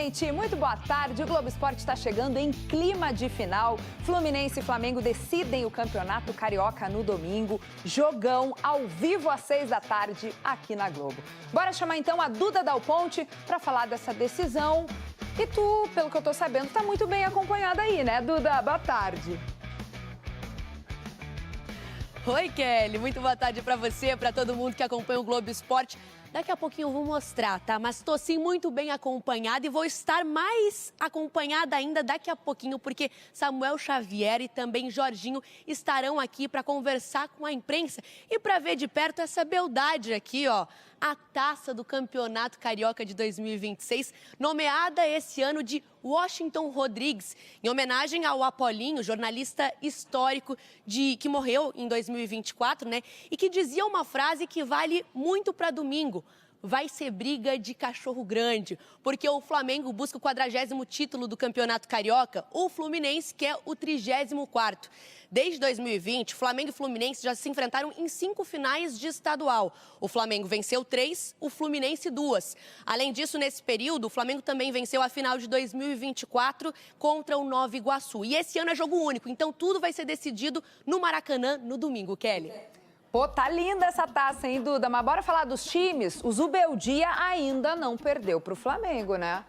gente! Muito boa tarde. O Globo Esporte está chegando em clima de final. Fluminense e Flamengo decidem o Campeonato Carioca no domingo. Jogão ao vivo às 6 da tarde aqui na Globo. Bora chamar então a Duda Dal Ponte para falar dessa decisão. E tu, pelo que eu tô sabendo, tá muito bem acompanhada aí, né, Duda? Boa tarde. Oi, Kelly. Muito boa tarde para você, para todo mundo que acompanha o Globo Esporte. Daqui a pouquinho eu vou mostrar, tá? Mas estou sim muito bem acompanhada e vou estar mais acompanhada ainda daqui a pouquinho, porque Samuel Xavier e também Jorginho estarão aqui para conversar com a imprensa e para ver de perto essa beldade aqui, ó. A taça do Campeonato Carioca de 2026, nomeada esse ano de Washington Rodrigues, em homenagem ao Apolinho, jornalista histórico que morreu em 2024, né? E que dizia uma frase que vale muito para domingo. Vai ser briga de cachorro grande, porque o Flamengo busca o 40º título do Campeonato Carioca, o Fluminense quer o 34º. Desde 2020, Flamengo e Fluminense já se enfrentaram em 5 finais de estadual. O Flamengo venceu 3, o Fluminense 2. Além disso, nesse período, o Flamengo também venceu a final de 2024 contra o Nova Iguaçu. E esse ano é jogo único, então tudo vai ser decidido no Maracanã no domingo, Kelly. Pô, tá linda essa taça, hein, Duda? Mas bora falar dos times? O Zubeldia ainda não perdeu pro Flamengo, né?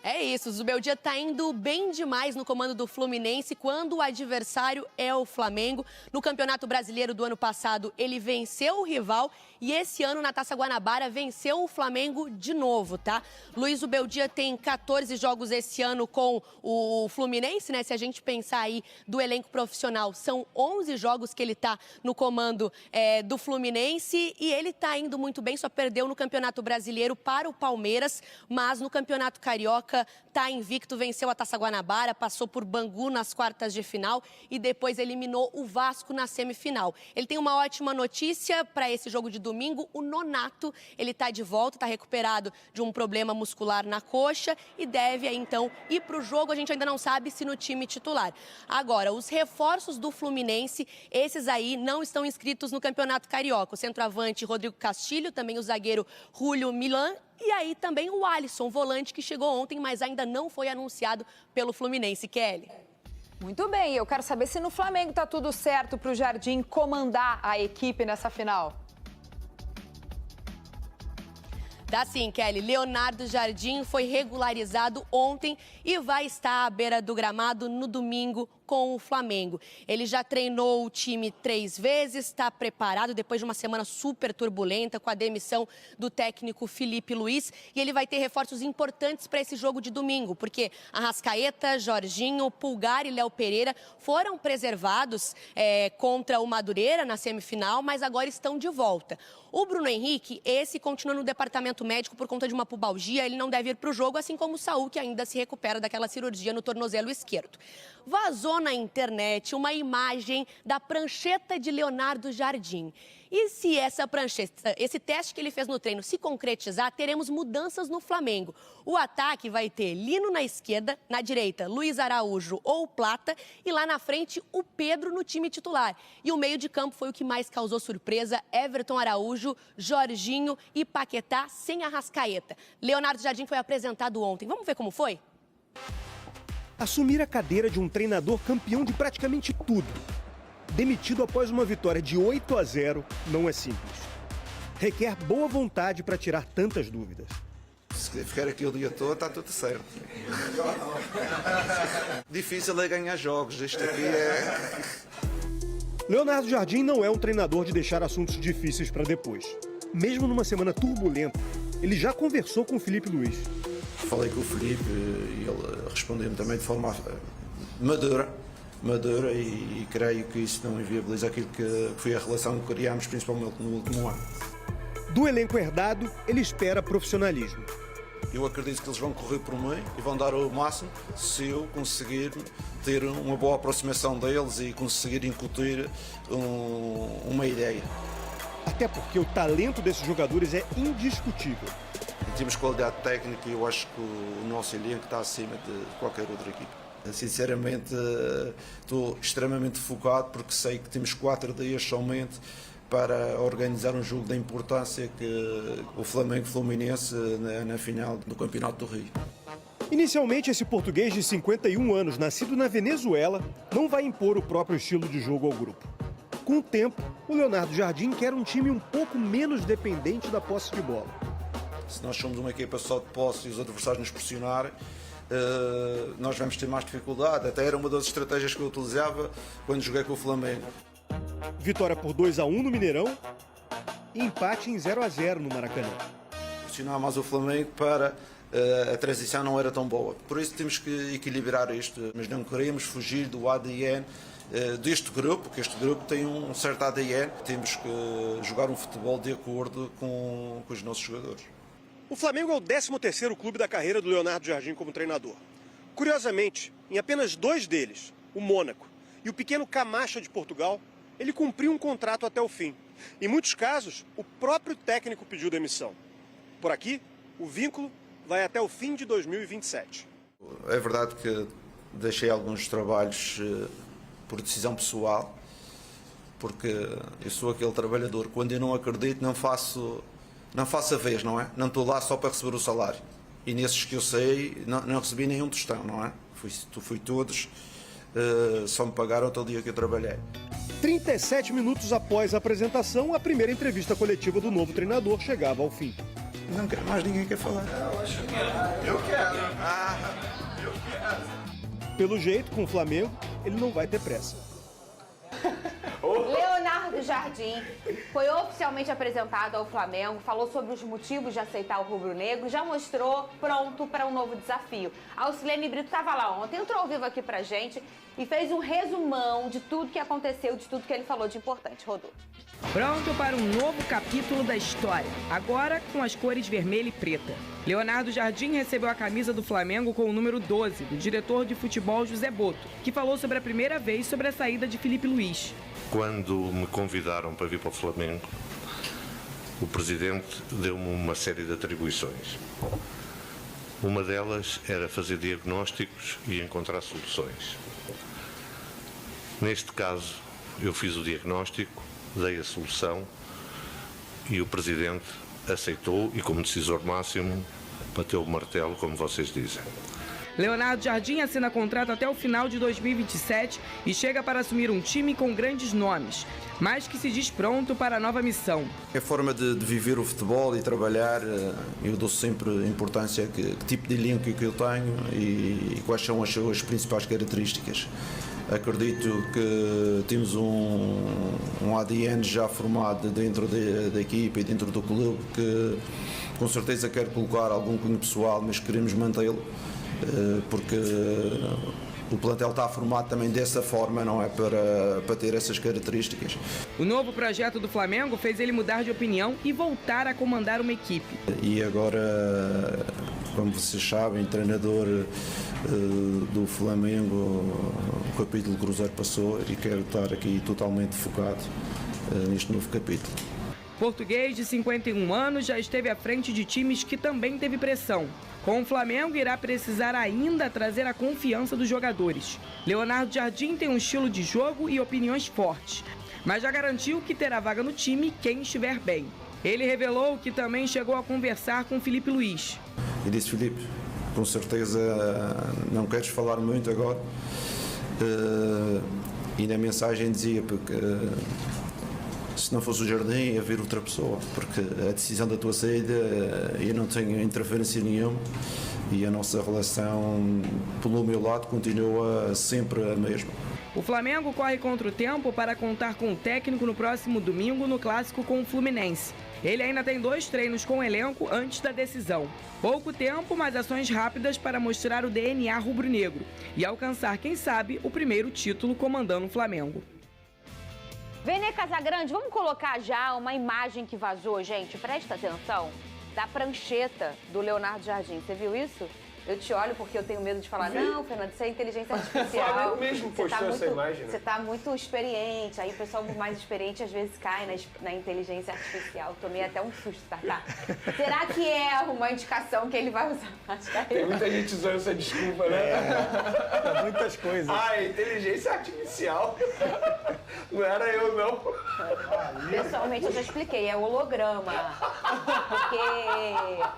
É isso, o Zubeldia tá indo bem demais no comando do Fluminense quando o adversário é o Flamengo. No Campeonato Brasileiro do ano passado, ele venceu o rival e esse ano na Taça Guanabara venceu o Flamengo de novo, tá? Luiz Zubeldia tem 14 jogos esse ano com o Fluminense, né? Se a gente pensar aí do elenco profissional, são 11 jogos que ele tá no comando do Fluminense e ele tá indo muito bem, só perdeu no Campeonato Brasileiro para o Palmeiras, mas no Campeonato Carioca tá invicto, venceu a Taça Guanabara, passou por Bangu nas quartas de final e depois eliminou o Vasco na semifinal. Ele tem uma ótima notícia para esse jogo de domingo, o Nonato, ele tá de volta, tá recuperado de um problema muscular na coxa e deve aí, então ir para o jogo, a gente ainda não sabe se no time titular. Agora, os reforços do Fluminense, esses aí não estão inscritos no Campeonato Carioca. O centroavante Rodrigo Castilho, também o zagueiro Julio Milan, e aí também o Alisson, volante que chegou ontem, mas ainda não foi anunciado pelo Fluminense, Kelly. Muito bem, eu quero saber se no Flamengo tá tudo certo pro Jardim comandar a equipe nessa final. Tá sim, Kelly. Leonardo Jardim foi regularizado ontem e vai estar à beira do gramado no domingo com o Flamengo. Ele já treinou o time 3 vezes, está preparado depois de uma semana super turbulenta com a demissão do técnico Felipe Luiz e ele vai ter reforços importantes para esse jogo de domingo, porque Arrascaeta, Jorginho, Pulgar e Léo Pereira foram preservados contra o Madureira na semifinal, mas agora estão de volta. O Bruno Henrique, esse continua no departamento médico por conta de uma pubalgia, ele não deve ir para o jogo, assim como o Saúl, que ainda se recupera daquela cirurgia no tornozelo esquerdo. Vazou na internet uma imagem da prancheta de Leonardo Jardim. E se essa prancheta, esse teste que ele fez no treino se concretizar, teremos mudanças no Flamengo. O ataque vai ter Lino na esquerda, na direita Luiz Araújo ou Plata e lá na frente o Pedro no time titular. E o meio de campo foi o que mais causou surpresa, Everton Araújo, Jorginho e Paquetá sem Arrascaeta. Leonardo Jardim foi apresentado ontem. Vamos ver como foi? Assumir a cadeira de um treinador campeão de praticamente tudo, demitido após uma vitória de 8-0, não é simples. Requer boa vontade para tirar tantas dúvidas. Se ficar aqui o dia todo, está tudo certo. Difícil é ganhar jogos, isto aqui é... Leonardo Jardim não é um treinador de deixar assuntos difíceis para depois. Mesmo numa semana turbulenta, ele já conversou com o Felipe Luiz. Falei com o Felipe e ele respondeu-me também de forma madura e creio que isso não inviabiliza aquilo que foi a relação que criámos, principalmente no último ano. Do elenco herdado, ele espera profissionalismo. Eu acredito que eles vão correr por mim e vão dar o máximo se eu conseguir ter uma boa aproximação deles e conseguir incutir uma ideia. Até porque o talento desses jogadores é indiscutível. Em termos de qualidade técnica, eu acho que o nosso elenco está acima de qualquer outra equipe. Sinceramente, estou extremamente focado porque sei que temos 4 dias somente para organizar um jogo da importância que o Flamengo-Fluminense na final do Campeonato do Rio. Inicialmente, esse português de 51 anos, nascido na Venezuela, não vai impor o próprio estilo de jogo ao grupo. Com o tempo, o Leonardo Jardim quer um time um pouco menos dependente da posse de bola. Se nós somos uma equipa só de posse e os adversários nos pressionarem, nós vamos ter mais dificuldade. Até era uma das estratégias que eu utilizava quando joguei com o Flamengo. Vitória por 2-1 no Mineirão e empate em 0-0 no Maracanã. Pressionar mais o Flamengo para a transição não era tão boa. Por isso temos que equilibrar isto, mas não queremos fugir do ADN deste grupo, porque este grupo tem um certo ADN. Temos que jogar um futebol de acordo com os nossos jogadores. O Flamengo é o 13º clube da carreira do Leonardo Jardim como treinador. Curiosamente, em apenas 2 deles, o Mônaco e o pequeno Camacha de Portugal, ele cumpriu um contrato até o fim. Em muitos casos, o próprio técnico pediu demissão. Por aqui, o vínculo vai até o fim de 2027. É verdade que deixei alguns trabalhos por decisão pessoal, porque eu sou aquele trabalhador, quando eu não acredito, não faço a vez, não é? Não estou lá só para receber o salário. E nesses que eu sei, não recebi nenhum tostão, não é? Fui todos, só me pagaram até o dia que eu trabalhei. 37 minutos após a apresentação, a primeira entrevista coletiva do novo treinador chegava ao fim. Não quero mais, ninguém quer falar. Eu quero. Pelo jeito, com o Flamengo, ele não vai ter pressa. Leonardo Jardim foi oficialmente apresentado ao Flamengo, falou sobre os motivos de aceitar o rubro-negro, já mostrou pronto para um novo desafio. A Auxilene Brito estava lá ontem, entrou ao vivo aqui pra gente e fez um resumão de tudo que aconteceu, de tudo que ele falou de importante. Rodou. Pronto para um novo capítulo da história, agora com as cores vermelha e preta. Leonardo Jardim recebeu a camisa do Flamengo com o número 12, do diretor de futebol José Boto, que falou sobre a primeira vez sobre a saída de Filipe Luís. Quando me convidaram para vir para o Flamengo, o presidente deu-me uma série de atribuições. Uma delas era fazer diagnósticos e encontrar soluções. Neste caso, eu fiz o diagnóstico, dei a solução e o presidente aceitou e, como decisor máximo, bateu o martelo, como vocês dizem. Leonardo Jardim assina contrato até o final de 2027 e chega para assumir um time com grandes nomes, mas que se diz pronto para a nova missão. É a forma de viver o futebol e trabalhar. Eu dou sempre importância a que tipo de elenco que eu tenho e quais são as suas principais características. Acredito que temos um ADN já formado dentro da equipa e dentro do clube que com certeza quer colocar algum cunho pessoal, mas queremos mantê-lo porque o plantel está formado também dessa forma, não é? Para ter essas características. O novo projeto do Flamengo fez ele mudar de opinião e voltar a comandar uma equipe. E agora, como vocês sabem, treinador do Flamengo, o capítulo Cruzeiro passou e quero estar aqui totalmente focado neste novo capítulo. Português de 51 anos já esteve à frente de times que também teve pressão. Com o Flamengo, irá precisar ainda trazer a confiança dos jogadores. Leonardo Jardim tem um estilo de jogo e opiniões fortes, mas já garantiu que terá vaga no time quem estiver bem. Ele revelou que também chegou a conversar com Filipe Luís. E disse: Filipe, com certeza não queres falar muito agora. E na mensagem dizia porque se não fosse o Jardim, ia vir outra pessoa, porque a decisão da tua saída, eu não tenho interferência nenhuma e a nossa relação, pelo meu lado, continua sempre a mesma. O Flamengo corre contra o tempo para contar com o técnico no próximo domingo no clássico com o Fluminense. Ele ainda tem 2 treinos com o elenco antes da decisão. Pouco tempo, mas ações rápidas para mostrar o DNA rubro-negro e alcançar, quem sabe, o primeiro título comandando o Flamengo. Vene Casagrande, vamos colocar já uma imagem que vazou, gente, presta atenção, da prancheta do Leonardo Jardim. Você viu isso? Eu te olho porque eu tenho medo de falar, não, Fernando, isso é inteligência artificial. O Flamengo mesmo postou essa imagem, né? Você tá muito experiente, aí o pessoal mais experiente às vezes cai na inteligência artificial. Tomei até um susto, tá? Será que é uma indicação que ele vai usar? Tem muita gente usando essa desculpa, né? Muitas coisas. Inteligência artificial. Não era eu, não. Pessoalmente, eu já expliquei, é holograma. Porque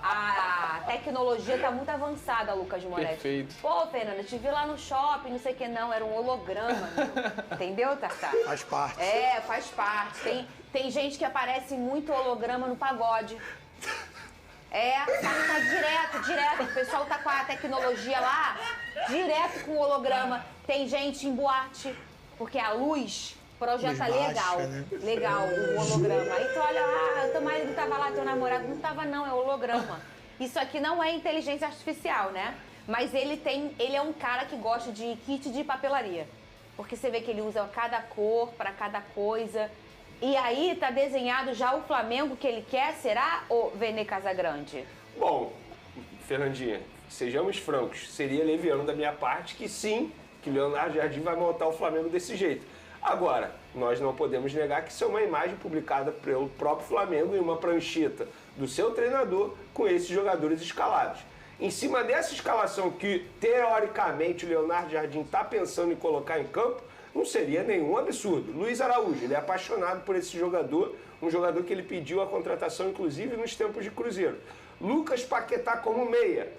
a tecnologia tá muito avançada, Lucas Moretti. Perfeito. Pô, Fernanda, te vi lá no shopping, não sei o que, não, era um holograma. Entendeu, Tatá? Faz parte. É, faz parte. Tem gente que aparece muito holograma no pagode. Tá direto. O pessoal tá com a tecnologia lá, direto com holograma. Tem gente em boate, porque a luz projeta legal, né? legal o holograma. Aí tu olha, teu marido tava lá, teu namorado não tava não, é holograma. Isso aqui não é inteligência artificial, né? Mas ele é um cara que gosta de kit de papelaria. Porque você vê que ele usa cada cor para cada coisa. E aí tá desenhado já o Flamengo que ele quer, será, ô Vene Casagrande? Bom, Fernandinha, sejamos francos, seria leviano da minha parte que sim, que Leonardo Jardim vai montar o Flamengo desse jeito. Agora, nós não podemos negar que isso é uma imagem publicada pelo próprio Flamengo em uma prancheta do seu treinador com esses jogadores escalados. Em cima dessa escalação que, teoricamente, o Leonardo Jardim está pensando em colocar em campo, não seria nenhum absurdo. Luiz Araújo, ele é apaixonado por esse jogador, um jogador que ele pediu a contratação, inclusive, nos tempos de Cruzeiro. Lucas Paquetá como meia.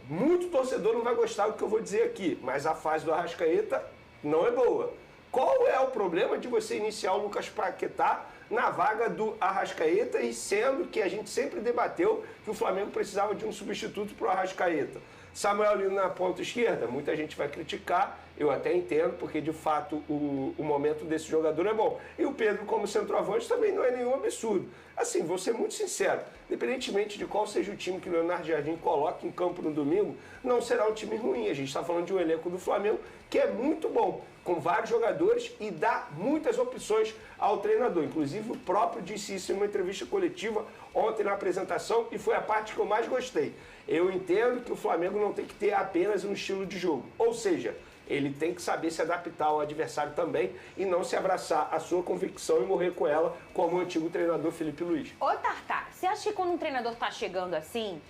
Muito torcedor não vai gostar do que eu vou dizer aqui, mas a fase do Arrascaeta não é boa. Qual é o problema de você iniciar o Lucas Paquetá na vaga do Arrascaeta, e sendo que a gente sempre debateu que o Flamengo precisava de um substituto para o Arrascaeta? Samuel Lino na ponta esquerda, muita gente vai criticar, eu até entendo, porque de fato o momento desse jogador é bom. E o Pedro como centroavante também não é nenhum absurdo. Assim, vou ser muito sincero, independentemente de qual seja o time que o Leonardo Jardim coloque em campo no domingo, não será um time ruim. A gente está falando de um elenco do Flamengo que é muito bom, com vários jogadores e dá muitas opções ao treinador. Inclusive o próprio disse isso em uma entrevista coletiva ontem na apresentação, e foi a parte que eu mais gostei. Eu entendo que o Flamengo não tem que ter apenas um estilo de jogo, ou seja, ele tem que saber se adaptar ao adversário também e não se abraçar a sua convicção e morrer com ela, como o antigo treinador Felipe Luiz. Ô, Tartar, você acha que quando um treinador tá chegando assim,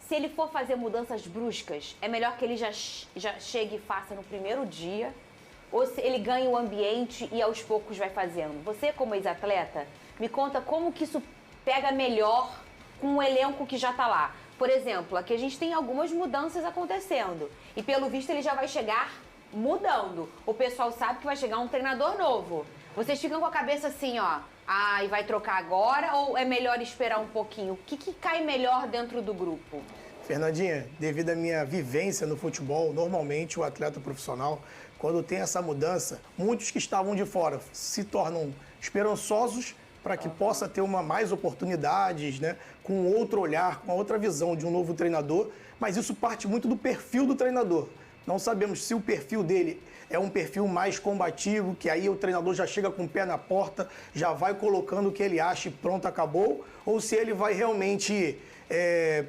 se ele for fazer mudanças bruscas, é melhor que ele já chegue e faça no primeiro dia? Ou se ele ganha o ambiente e aos poucos vai fazendo? Você, como ex-atleta, me conta como que isso pega melhor com o elenco que já tá lá. Por exemplo, aqui a gente tem algumas mudanças acontecendo. E pelo visto ele já vai chegar mudando. O pessoal sabe que vai chegar um treinador novo. Vocês ficam com a cabeça assim, ó, e vai trocar agora, ou é melhor esperar um pouquinho? O que cai melhor dentro do grupo? Fernandinha, devido à minha vivência no futebol, normalmente o atleta profissional, quando tem essa mudança, muitos que estavam de fora se tornam esperançosos para que possa ter mais oportunidades, né, com outro olhar, com outra visão de um novo treinador, mas isso parte muito do perfil do treinador. Não sabemos se o perfil dele é um perfil mais combativo, que aí o treinador já chega com o pé na porta, já vai colocando o que ele acha e pronto, acabou, ou se ele vai realmente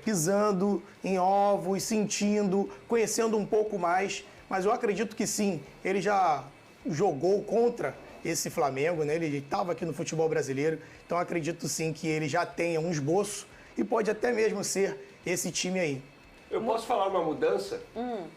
pisando em ovos, sentindo, conhecendo um pouco mais. Mas eu acredito que sim, ele já jogou contra esse Flamengo, né? Ele estava aqui no futebol brasileiro, então acredito sim que ele já tenha um esboço e pode até mesmo ser esse time aí. Eu posso falar uma mudança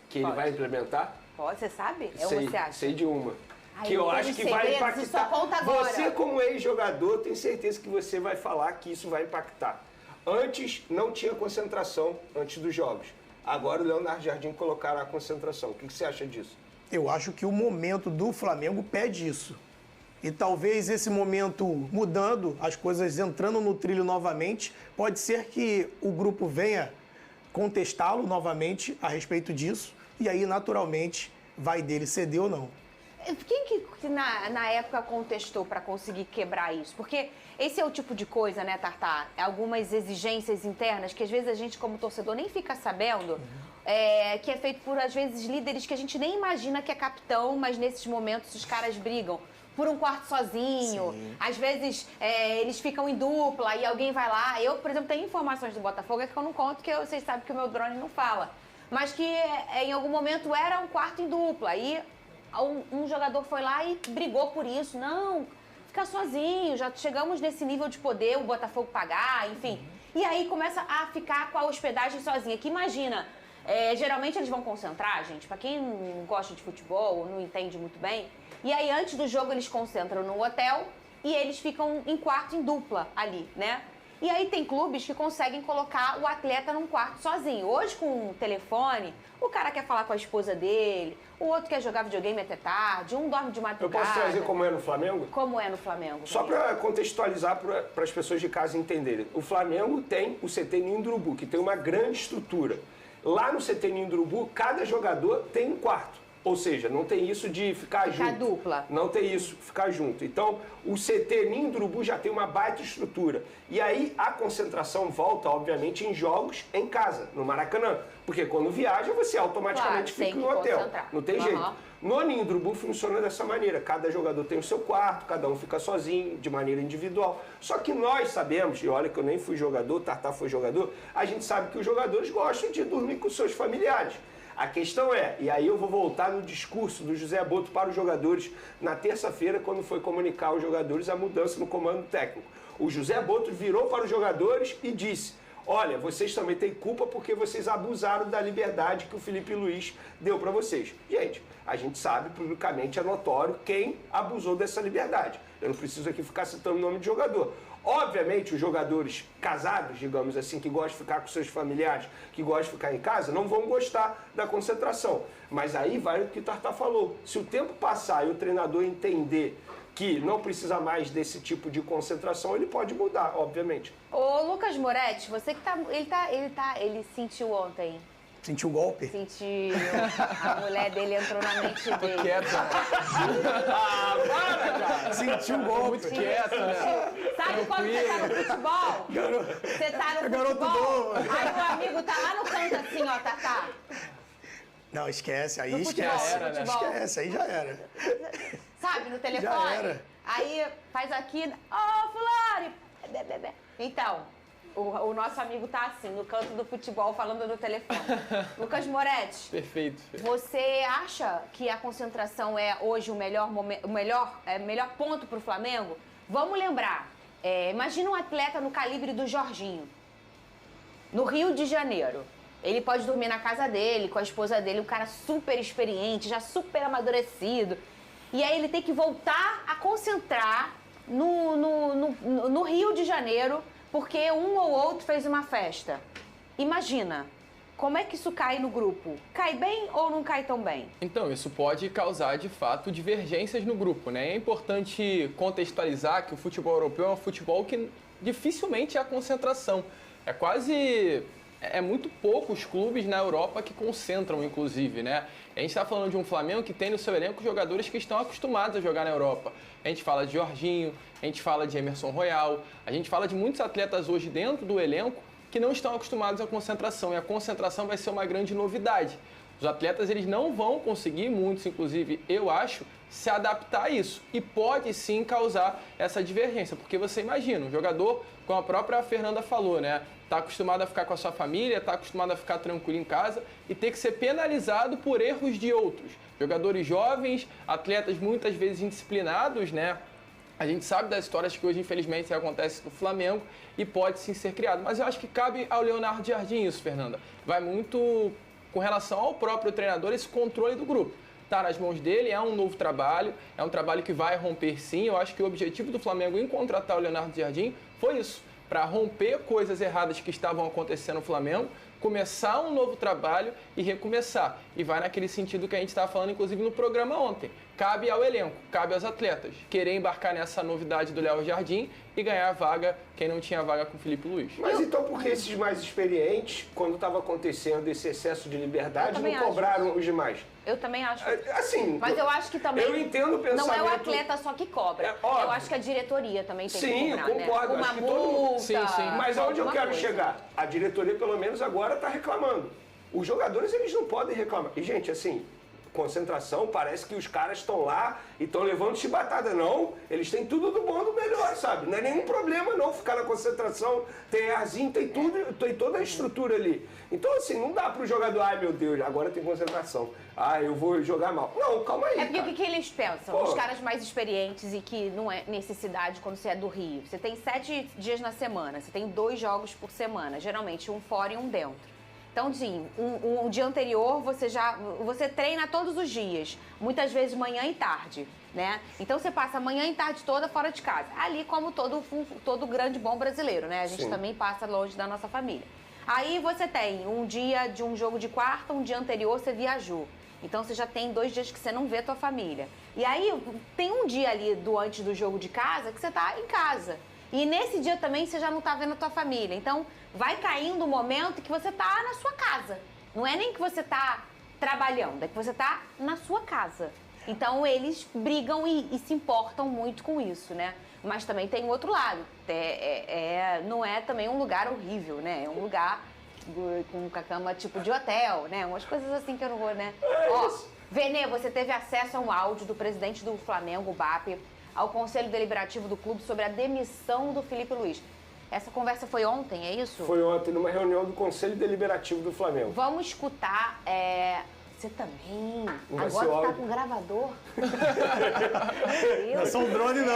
que ele vai implementar? Pode, você sabe? Sei, você acha? sei de uma. Ai, que eu acho que vai impactar. Só conta agora. Você, como ex-jogador, tenho certeza que você vai falar que isso vai impactar. Antes não tinha concentração antes dos jogos. Agora o Leonardo Jardim colocará a concentração. O que você acha disso? Eu acho que o momento do Flamengo pede isso. E talvez esse momento mudando, as coisas entrando no trilho novamente, pode ser que o grupo venha contestá-lo novamente a respeito disso, e aí naturalmente vai dele ceder ou não. Quem que na época contestou para conseguir quebrar isso? Porque esse é o tipo de coisa, né, Tartar? Algumas exigências internas que às vezes a gente como torcedor nem fica sabendo, que é feito por às vezes líderes que a gente nem imagina que é capitão, mas nesses momentos os caras brigam por um quarto sozinho. Sim. Às vezes eles ficam em dupla e alguém vai lá. Eu, por exemplo, tenho informações do Botafogo que eu não conto, que vocês sabem que o meu drone não fala. mas que em algum momento era um quarto em dupla. Aí um jogador foi lá e brigou por isso. Não, fica sozinho, já chegamos nesse nível de poder, o Botafogo pagar, enfim. E aí começa a ficar com a hospedagem sozinha, que imagina... geralmente eles vão concentrar, gente, pra quem não gosta de futebol ou não entende muito bem. E aí, antes do jogo, eles concentram no hotel e eles ficam em quarto em dupla ali, né? E aí tem clubes que conseguem colocar o atleta num quarto sozinho. Hoje, com um telefone, o cara quer falar com a esposa dele, o outro quer jogar videogame até tarde, um dorme de madrugada. Eu posso trazer como é no Flamengo? Como é no Flamengo. Só para contextualizar para as pessoas de casa entenderem. O Flamengo tem o CT Ninho do Urubu, que tem uma grande estrutura. Lá no CT Ninho do Urubu, cada jogador tem um quarto. Ou seja, não tem isso de ficar junto. Dupla. Não tem isso, ficar junto. Então, o CT Ninho do Urubu já tem uma baita estrutura. E aí, a concentração volta, obviamente, em jogos em casa, no Maracanã. Porque quando viaja, você automaticamente fica no hotel. Não tem jeito. No Ninho do Urubu funciona dessa maneira. Cada jogador tem o seu quarto, cada um fica sozinho, de maneira individual. Só que nós sabemos, e olha que eu nem fui jogador, o Tartar foi jogador, a gente sabe que os jogadores gostam de dormir com seus familiares. A questão é, e aí eu vou voltar no discurso do José Boto para os jogadores na terça-feira, quando foi comunicar aos jogadores a mudança no comando técnico. O José Boto virou para os jogadores e disse: olha, vocês também têm culpa porque vocês abusaram da liberdade que o Felipe Luiz deu para vocês. Gente, a gente sabe, publicamente é notório quem abusou dessa liberdade. Eu não preciso aqui ficar citando o nome de jogador. Obviamente, os jogadores casados, digamos assim, que gostam de ficar com seus familiares, que gostam de ficar em casa, não vão gostar da concentração. Mas aí vai o que o Tartar falou. Se o tempo passar e o treinador entender que não precisa mais desse tipo de concentração, ele pode mudar, obviamente. Ô, Lucas Moretti, você que ele sentiu ontem. Sentiu o golpe? Sentiu. A mulher dele entrou na mente dele. Tô quieto, né? Para, cara! Sentiu o golpe. Muito quieto, né? Sabe quando você tá no futebol? Você tá no futebol, aí o amigo tá lá no canto assim, ó, Tatá. Não, esquece, aí No futebol, esquece. no futebol. Esquece, aí já era. Sabe, no telefone? Já era. Aí faz aqui, ô, fulano! Então, o nosso amigo tá assim, no canto do futebol, falando no telefone. Lucas Moretti. Perfeito. Você acha que a concentração é hoje o melhor ponto pro Flamengo? Vamos lembrar, imagina um atleta no calibre do Jorginho, no Rio de Janeiro. Ele pode dormir na casa dele, com a esposa dele, um cara super experiente, já super amadurecido. E aí ele tem que voltar a concentrar no Rio de Janeiro, porque um ou outro fez uma festa. Imagina, como é que isso cai no grupo? Cai bem ou não cai tão bem? Então, isso pode causar, de fato, divergências no grupo, né? É importante contextualizar que o futebol europeu é um futebol que dificilmente há concentração. É muito poucos clubes na Europa que concentram, inclusive, né? A gente está falando de um Flamengo que tem no seu elenco jogadores que estão acostumados a jogar na Europa. A gente fala de Jorginho, a gente fala de Emerson Royal, a gente fala de muitos atletas hoje dentro do elenco que não estão acostumados à concentração. E a concentração vai ser uma grande novidade. Os atletas eles não vão conseguir, muitos inclusive, eu acho, se adaptar a isso. E pode sim causar essa divergência, porque você imagina, um jogador, como a própria Fernanda falou, né? Está acostumado a ficar com a sua família, está acostumado a ficar tranquilo em casa e ter que ser penalizado por erros de outros. Jogadores jovens, atletas muitas vezes indisciplinados, né? A gente sabe das histórias que hoje, infelizmente, acontecem no Flamengo e pode sim ser criado. Mas eu acho que cabe ao Leonardo Jardim isso, Fernanda. Vai muito com relação ao próprio treinador, esse controle do grupo. Está nas mãos dele, é um novo trabalho, é um trabalho que vai romper sim. Eu acho que o objetivo do Flamengo em contratar o Leonardo Jardim foi isso, para romper coisas erradas que estavam acontecendo no Flamengo, começar um novo trabalho e recomeçar. E vai naquele sentido que a gente estava falando, inclusive, no programa ontem. Cabe ao elenco, cabe aos atletas querer embarcar nessa novidade do Léo Jardim e ganhar a vaga, quem não tinha vaga com o Felipe Luiz. Mas então por que esses mais experientes, quando estava acontecendo esse excesso de liberdade, não cobraram os demais? Eu também acho. Assim, mas eu acho que também eu entendo o pensamento. Não é o atleta só que cobra. Eu acho que a diretoria também tem que cobrar, concordo. Né? Uma acho multa. Sim. Mas aonde eu quero chegar? A diretoria, pelo menos agora, está reclamando. Os jogadores, eles não podem reclamar. E, gente, assim, concentração, parece que os caras estão lá e estão levando chibatada. Não, eles têm tudo do bom do melhor, sabe? Não é nenhum problema não ficar na concentração, tem arzinho, tem tudo, tem toda a estrutura ali. Então, assim, não dá pro jogador, ai meu Deus, agora tem concentração. Ah, eu vou jogar mal. Não, calma aí. É porque cara. o que eles pensam? Pô. Os caras mais experientes e que não é necessidade quando você é do Rio. Você tem 7 dias na semana, você tem 2 jogos por semana, geralmente um fora e um dentro. Então, sim, um dia anterior você treina todos os dias, muitas vezes manhã e tarde, né? Então você passa a manhã e tarde toda fora de casa. Ali como todo grande bom brasileiro, né? A gente também passa longe da nossa família. Aí você tem um dia de um jogo de quarta, um dia anterior você viajou. Então você já tem 2 dias que você não vê a tua família. E aí tem um dia ali antes do jogo de casa que você tá em casa. E nesse dia também você já não tá vendo a tua família. Então vai caindo o momento que você tá na sua casa. Não é nem que você tá trabalhando, é que você tá na sua casa. Então eles brigam e se importam muito com isso, né? Mas também tem o outro lado. Não é também um lugar horrível, né? É um lugar com a cama tipo de hotel, né? Umas coisas assim que eu não vou, né? Ó, Vene, você teve acesso a um áudio do presidente do Flamengo, o BAP, ao Conselho Deliberativo do clube sobre a demissão do Felipe Luiz. Essa conversa foi ontem, é isso? Foi ontem, numa reunião do Conselho Deliberativo do Flamengo. Vamos escutar. Você também? Não agora você tá com gravador? Não é só um drone, não.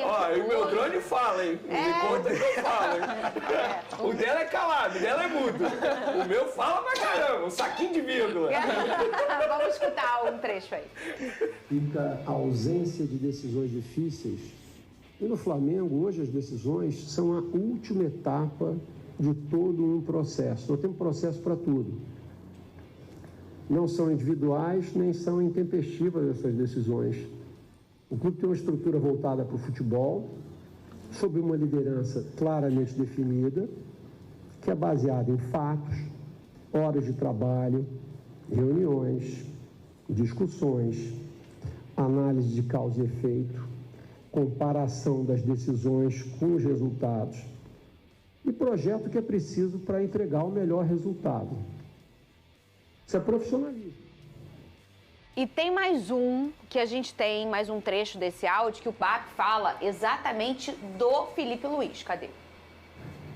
Ó, e o meu drone fala, hein? Me conta que eu falo, hein? O dela é calado, o dela é mudo. O meu fala pra caramba, um saquinho de vírgula. Vamos escutar um trecho aí. Fica a ausência de decisões difíceis. E no Flamengo, hoje, as decisões são a última etapa de todo um processo. Nós temos processo para tudo. Não são individuais, nem são intempestivas essas decisões. O clube tem uma estrutura voltada para o futebol, sob uma liderança claramente definida, que é baseada em fatos, horas de trabalho, reuniões, discussões, análise de causa e efeito, comparação das decisões com os resultados e projeto que é preciso para entregar o melhor resultado. Isso é profissionalismo. E tem mais um, que a gente tem mais um trecho desse áudio, que o BAP fala exatamente do Felipe Luiz. Cadê?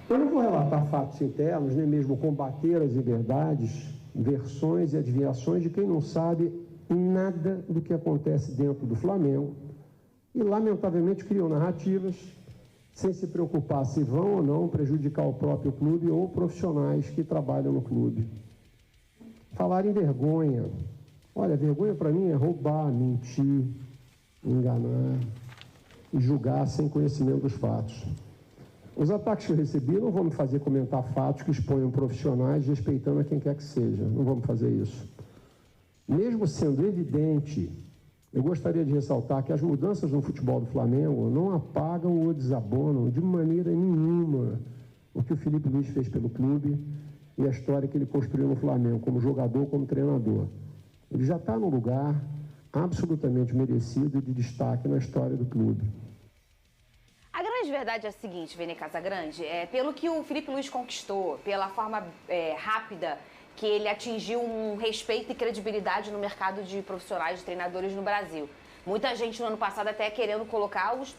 Eu não vou relatar fatos internos, nem mesmo combater as inverdades, versões e adivinhações de quem não sabe nada do que acontece dentro do Flamengo e, lamentavelmente, criam narrativas sem se preocupar se vão ou não prejudicar o próprio clube ou profissionais que trabalham no clube. Falar em vergonha. Olha, vergonha para mim é roubar, mentir, enganar e julgar sem conhecimento dos fatos. Os ataques que eu recebi não vão me fazer comentar fatos que exponham profissionais respeitando a quem quer que seja. Não vamos fazer isso. Mesmo sendo evidente, eu gostaria de ressaltar que as mudanças no futebol do Flamengo não apagam ou desabonam de maneira nenhuma o que o Felipe Luiz fez pelo clube e a história que ele construiu no Flamengo, como jogador, como treinador. Ele já está num lugar absolutamente merecido e de destaque na história do clube. A grande verdade é a seguinte, Vene Casagrande, pelo que o Felipe Luiz conquistou, pela forma rápida que ele atingiu um respeito e credibilidade no mercado de profissionais, de treinadores no Brasil. Muita gente no ano passado até querendo colocar os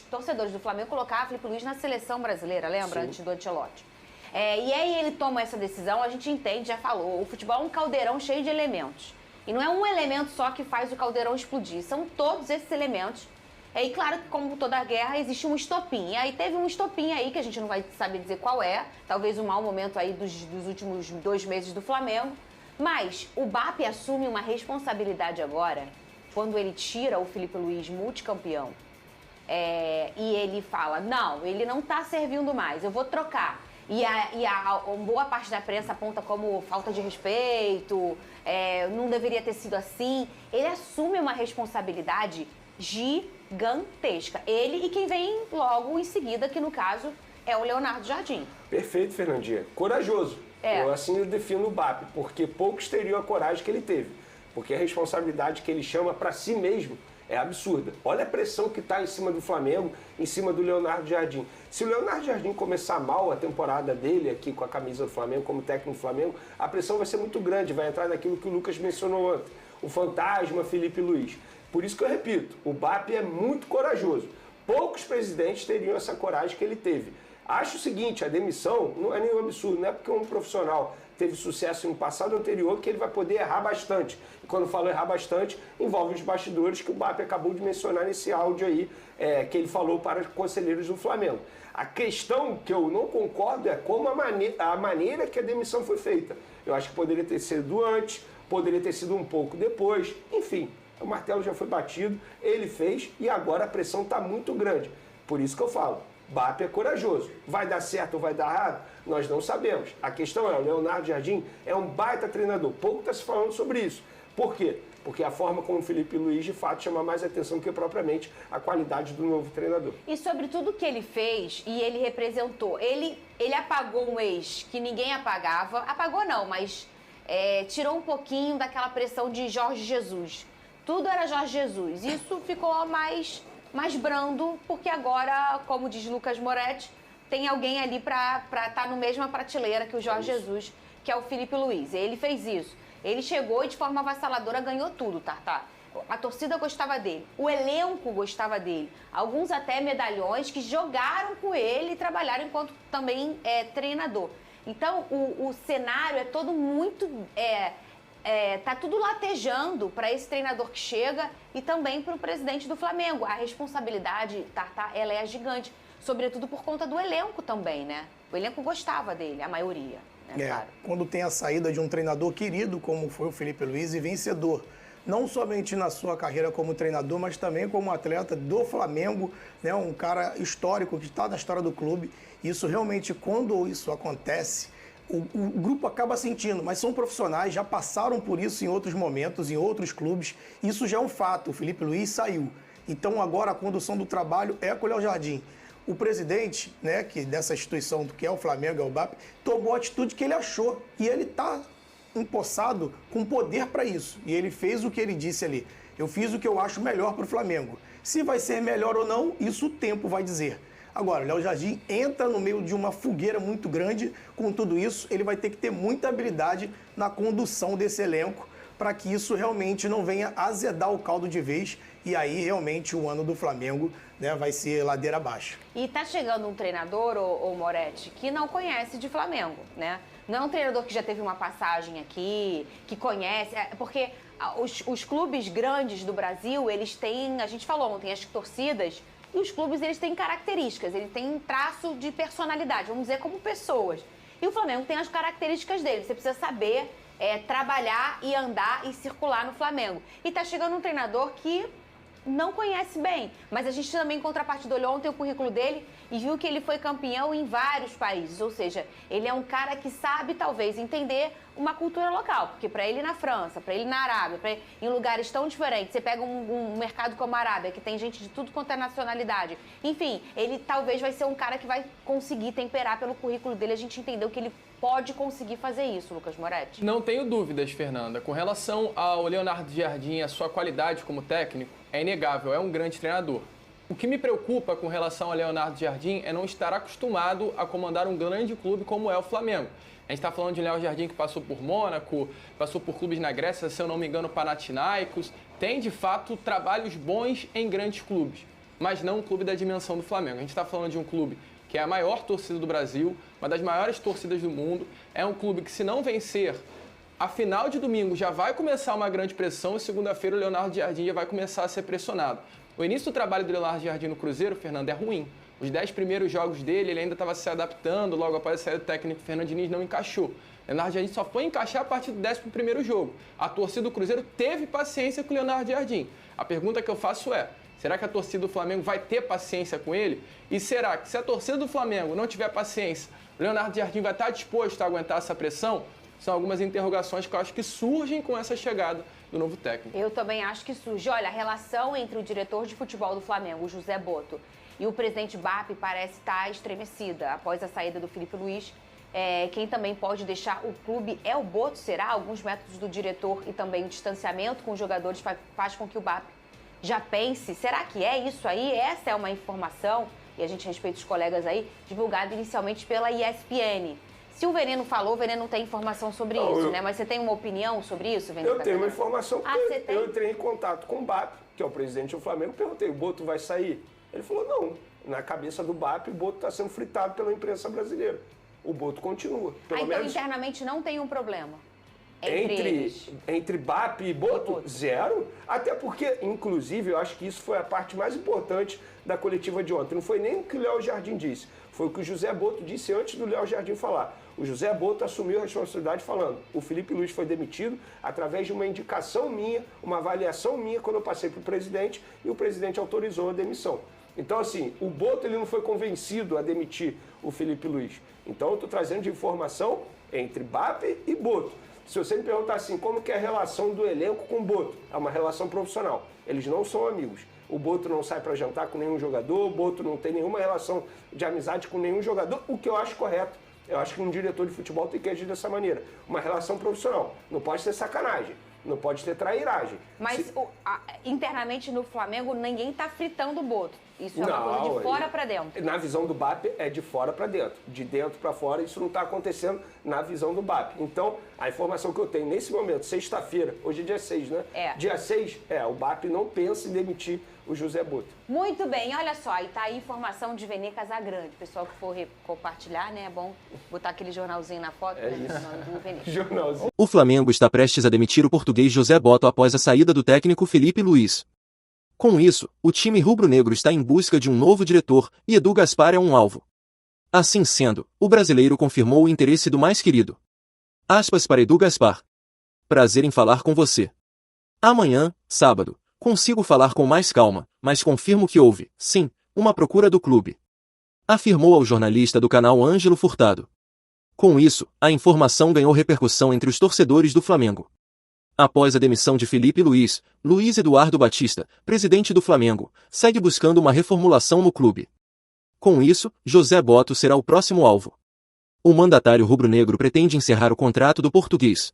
torcedores do Flamengo, colocar Felipe Luiz na seleção brasileira, lembra? Sim. Antes do Ancelotti. E aí ele toma essa decisão, a gente entende, já falou, o futebol é um caldeirão cheio de elementos. E não é um elemento só que faz o caldeirão explodir, são todos esses elementos. E claro que, como toda guerra, existe um estopim. E aí teve um estopim aí, que a gente não vai saber dizer qual é, talvez um mau momento aí dos últimos 2 meses do Flamengo. Mas o BAP assume uma responsabilidade agora, quando ele tira o Felipe Luiz multicampeão, e ele fala, não, ele não tá servindo mais, eu vou trocar. E a boa parte da prensa aponta como falta de respeito, não deveria ter sido assim. Ele assume uma responsabilidade gigantesca. Ele e quem vem logo em seguida, que no caso é o Leonardo Jardim. Perfeito, Fernandinha. Corajoso. Eu assim defino o BAP, porque poucos teriam a coragem que ele teve. Porque a responsabilidade que ele chama para si mesmo é absurda. Olha a pressão que está em cima do Flamengo, em cima do Leonardo Jardim. Se o Leonardo Jardim começar mal a temporada dele aqui com a camisa do Flamengo, como técnico do Flamengo, a pressão vai ser muito grande, vai entrar naquilo que o Lucas mencionou ontem, o fantasma Felipe Luiz. Por isso que eu repito, o BAP é muito corajoso. Poucos presidentes teriam essa coragem que ele teve. Acho o seguinte, a demissão não é nenhum absurdo, não é porque um profissional teve sucesso em um passado anterior que ele vai poder errar bastante. E quando eu falo errar bastante, envolve os bastidores que o BAP acabou de mencionar nesse áudio aí, que ele falou para os conselheiros do Flamengo. A questão que eu não concordo é como a maneira que a demissão foi feita. Eu acho que poderia ter sido antes, poderia ter sido um pouco depois, enfim. O martelo já foi batido, ele fez e agora a pressão está muito grande. Por isso que eu falo, BAP é corajoso. Vai dar certo ou vai dar errado? Nós não sabemos. A questão é, o Leonardo Jardim é um baita treinador. Pouco está se falando sobre isso. Por quê? Porque a forma como o Felipe Luiz, de fato, chama mais atenção que propriamente a qualidade do novo treinador. E sobre tudo que ele fez e ele representou, ele apagou um ex que ninguém apagava. Apagou não, mas tirou um pouquinho daquela pressão de Jorge Jesus. Tudo era Jorge Jesus. Isso ficou mais brando, porque agora, como diz Lucas Moretti, tem alguém ali para estar na mesma prateleira que o Jorge Jesus, que é o Felipe Luiz. Ele fez isso. Ele chegou e de forma avassaladora ganhou tudo, Tartá. A torcida gostava dele, o elenco gostava dele. Alguns até medalhões que jogaram com ele e trabalharam enquanto também treinador. Então, o cenário é todo muito... tá tudo latejando para esse treinador que chega e também para o presidente do Flamengo. A responsabilidade, Tartá, ela é gigante, sobretudo por conta do elenco também, né? O elenco gostava dele, a maioria. Claro. Quando tem a saída de um treinador querido, como foi o Felipe Luiz, e vencedor, não somente na sua carreira como treinador, mas também como atleta do Flamengo, né? Um cara histórico que está na história do clube. Isso realmente, quando isso acontece, o grupo acaba sentindo, mas são profissionais, já passaram por isso em outros momentos, em outros clubes. Isso já é um fato. O Felipe Luiz saiu. Então agora a condução do trabalho é com o Léo Jardim. O presidente, né, dessa instituição que é o Flamengo, é o BAP, tomou a atitude que ele achou. E ele está empossado com poder para isso. E ele fez o que ele disse ali. Eu fiz o que eu acho melhor para o Flamengo. Se vai ser melhor ou não, isso o tempo vai dizer. Agora, o Léo Jardim entra no meio de uma fogueira muito grande. Com tudo isso, ele vai ter que ter muita habilidade na condução desse elenco para que isso realmente não venha azedar o caldo de vez. E aí, realmente, o ano do Flamengo, né, vai ser ladeira abaixo. E tá chegando um treinador, o Moretti, que não conhece de Flamengo, né? Não é um treinador que já teve uma passagem aqui, que conhece... Porque os clubes grandes do Brasil, eles têm... A gente falou ontem, as torcidas... E os clubes, eles têm características, eles têm um traço de personalidade, vamos dizer, como pessoas. E o Flamengo tem as características dele. Você precisa saber trabalhar e andar e circular no Flamengo. E tá chegando um treinador que não conhece bem. Mas a gente também, em contrapartida, olhou ontem o currículo dele e viu que ele foi campeão em vários países. Ou seja, ele é um cara que sabe, talvez, entender uma cultura local. Porque para ele na França, para ele na Arábia, para ele em lugares tão diferentes, você pega um mercado como a Arábia, que tem gente de tudo quanto é nacionalidade. Enfim, ele talvez vai ser um cara que vai conseguir temperar pelo currículo dele. A gente entendeu que ele pode conseguir fazer isso, Lucas Moretti. Não tenho dúvidas, Fernanda. Com relação ao Leonardo Jardim e a sua qualidade como técnico, é inegável, é um grande treinador. O que me preocupa com relação ao Leonardo Jardim é não estar acostumado a comandar um grande clube como é o Flamengo. A gente está falando de Léo Jardim que passou por Mônaco, passou por clubes na Grécia, se eu não me engano, Panathinaikos. Tem, de fato, trabalhos bons em grandes clubes, mas não um clube da dimensão do Flamengo. A gente está falando de um clube que é a maior torcida do Brasil, uma das maiores torcidas do mundo. É um clube que, se não vencer, a final de domingo já vai começar uma grande pressão e segunda-feira o Leonardo Jardim já vai começar a ser pressionado. O início do trabalho do Leonardo Jardim no Cruzeiro, Fernando, é ruim. Os 10 primeiros jogos dele, ele ainda estava se adaptando, logo após a saída do técnico Fernando Diniz não encaixou. Leonardo Jardim só foi encaixar a partir do 11º jogo. A torcida do Cruzeiro teve paciência com o Leonardo Jardim. A pergunta que eu faço é, será que a torcida do Flamengo vai ter paciência com ele? E será que, se a torcida do Flamengo não tiver paciência, o Leonardo Jardim vai estar disposto a aguentar essa pressão? São algumas interrogações que eu acho que surgem com essa chegada do novo técnico. Eu também acho que surge. Olha, a relação entre o diretor de futebol do Flamengo, o José Boto, e o presidente BAP parece estar estremecida após a saída do Felipe Luiz. Quem também pode deixar o clube é o Boto, será? Alguns métodos do diretor e também o distanciamento com os jogadores faz com que o BAP já pense, será que é isso aí? Essa é uma informação, e a gente respeita os colegas aí, divulgada inicialmente pela ESPN. Se o Veneno falou, o Veneno não tem informação sobre isso, né? Mas você tem uma opinião sobre isso, Veneno? Eu tenho uma informação, porque tem? eu entrei em contato com o BAP, que é o presidente do Flamengo, perguntei, o Boto vai sair? Ele falou, não, na cabeça do BAP, o Boto está sendo fritado pela imprensa brasileira. O Boto continua. Pelo então, menos internamente não tem um problema entre BAP e Boto, zero. Até porque, inclusive, eu acho que isso foi a parte mais importante da coletiva de ontem. Não foi nem o que o Léo Jardim disse, foi o que o José Boto disse antes do Léo Jardim falar. O José Boto assumiu a responsabilidade falando, o Felipe Luiz foi demitido através de uma indicação minha, uma avaliação minha, quando eu passei para o presidente, e o presidente autorizou a demissão. Então, assim, o Boto ele não foi convencido a demitir o Felipe Luiz. Então, eu estou trazendo de informação entre BAP e Boto. Se você me perguntar assim, como que é a relação do elenco com o Boto? É uma relação profissional. Eles não são amigos. O Boto não sai para jantar com nenhum jogador, o Boto não tem nenhuma relação de amizade com nenhum jogador, o que eu acho correto. Eu acho que um diretor de futebol tem que agir dessa maneira. Uma relação profissional. Não pode ser sacanagem. Não pode ter trairagem. Mas internamente no Flamengo, ninguém está fritando o Boto. Isso é uma coisa de fora para dentro. Na visão do BAP, é de fora para dentro. De dentro para fora, isso não está acontecendo na visão do BAP. Então, a informação que eu tenho nesse momento, sexta-feira, hoje é dia 6, né? Dia 6, o BAP não pensa em demitir o José Boto. Muito bem, olha só, e tá aí informação de Vene Casagrande. Pessoal que for compartilhar, né? É bom botar aquele jornalzinho na foto, né? Do Vene. Jornalzinho. O Flamengo está prestes a demitir o português José Boto após a saída do técnico Felipe Luiz. Com isso, o time rubro-negro está em busca de um novo diretor e Edu Gaspar é um alvo. Assim sendo, o brasileiro confirmou o interesse do mais querido. Aspas para Edu Gaspar. Prazer em falar com você. Amanhã, sábado, consigo falar com mais calma, mas confirmo que houve, sim, uma procura do clube. Afirmou ao jornalista do canal Ângelo Furtado. Com isso, a informação ganhou repercussão entre os torcedores do Flamengo. Após a demissão de Felipe Luiz, Luiz Eduardo Batista, presidente do Flamengo, segue buscando uma reformulação no clube. Com isso, José Boto será o próximo alvo. O mandatário rubro-negro pretende encerrar o contrato do português.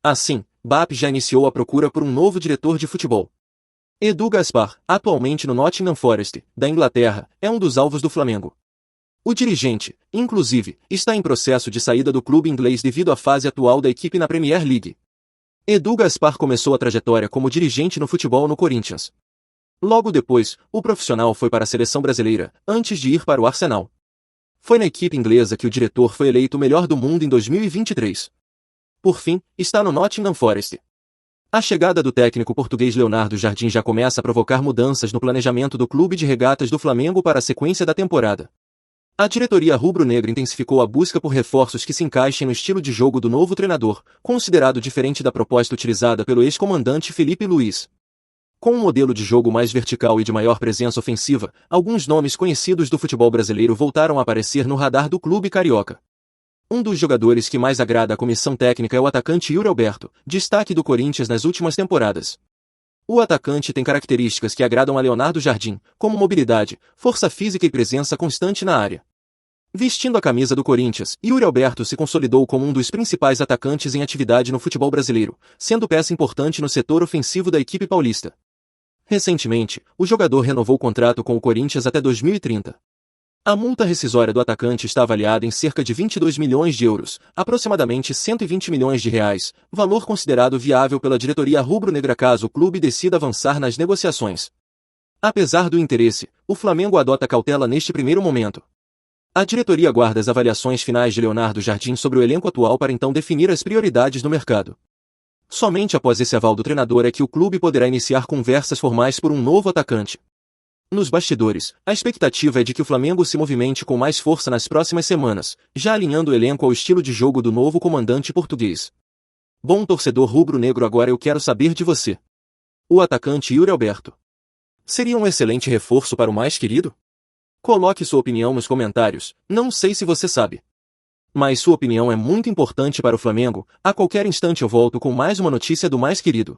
Assim, BAP já iniciou a procura por um novo diretor de futebol. Edu Gaspar, atualmente no Nottingham Forest, da Inglaterra, é um dos alvos do Flamengo. O dirigente, inclusive, está em processo de saída do clube inglês devido à fase atual da equipe na Premier League. Edu Gaspar começou a trajetória como dirigente no futebol no Corinthians. Logo depois, o profissional foi para a seleção brasileira, antes de ir para o Arsenal. Foi na equipe inglesa que o diretor foi eleito o melhor do mundo em 2023. Por fim, está no Nottingham Forest. A chegada do técnico português Leonardo Jardim já começa a provocar mudanças no planejamento do clube de regatas do Flamengo para a sequência da temporada. A diretoria rubro-negra intensificou a busca por reforços que se encaixem no estilo de jogo do novo treinador, considerado diferente da proposta utilizada pelo ex-comandante Felipe Luiz. Com um modelo de jogo mais vertical e de maior presença ofensiva, alguns nomes conhecidos do futebol brasileiro voltaram a aparecer no radar do clube carioca. Um dos jogadores que mais agrada a comissão técnica é o atacante Yuri Alberto, destaque do Corinthians nas últimas temporadas. O atacante tem características que agradam a Leonardo Jardim, como mobilidade, força física e presença constante na área. Vestindo a camisa do Corinthians, Yuri Alberto se consolidou como um dos principais atacantes em atividade no futebol brasileiro, sendo peça importante no setor ofensivo da equipe paulista. Recentemente, o jogador renovou o contrato com o Corinthians até 2030. A multa rescisória do atacante está avaliada em cerca de 22 milhões de euros, aproximadamente 120 milhões de reais, valor considerado viável pela diretoria rubro-negra caso o clube decida avançar nas negociações. Apesar do interesse, o Flamengo adota cautela neste primeiro momento. A diretoria aguarda as avaliações finais de Leonardo Jardim sobre o elenco atual para então definir as prioridades do mercado. Somente após esse aval do treinador é que o clube poderá iniciar conversas formais por um novo atacante. Nos bastidores, a expectativa é de que o Flamengo se movimente com mais força nas próximas semanas, já alinhando o elenco ao estilo de jogo do novo comandante português. Bom torcedor rubro-negro, agora eu quero saber de você. O atacante Yuri Alberto seria um excelente reforço para o mais querido? Coloque sua opinião nos comentários, não sei se você sabe. Mas sua opinião é muito importante para o Flamengo. A qualquer instante eu volto com mais uma notícia do mais querido.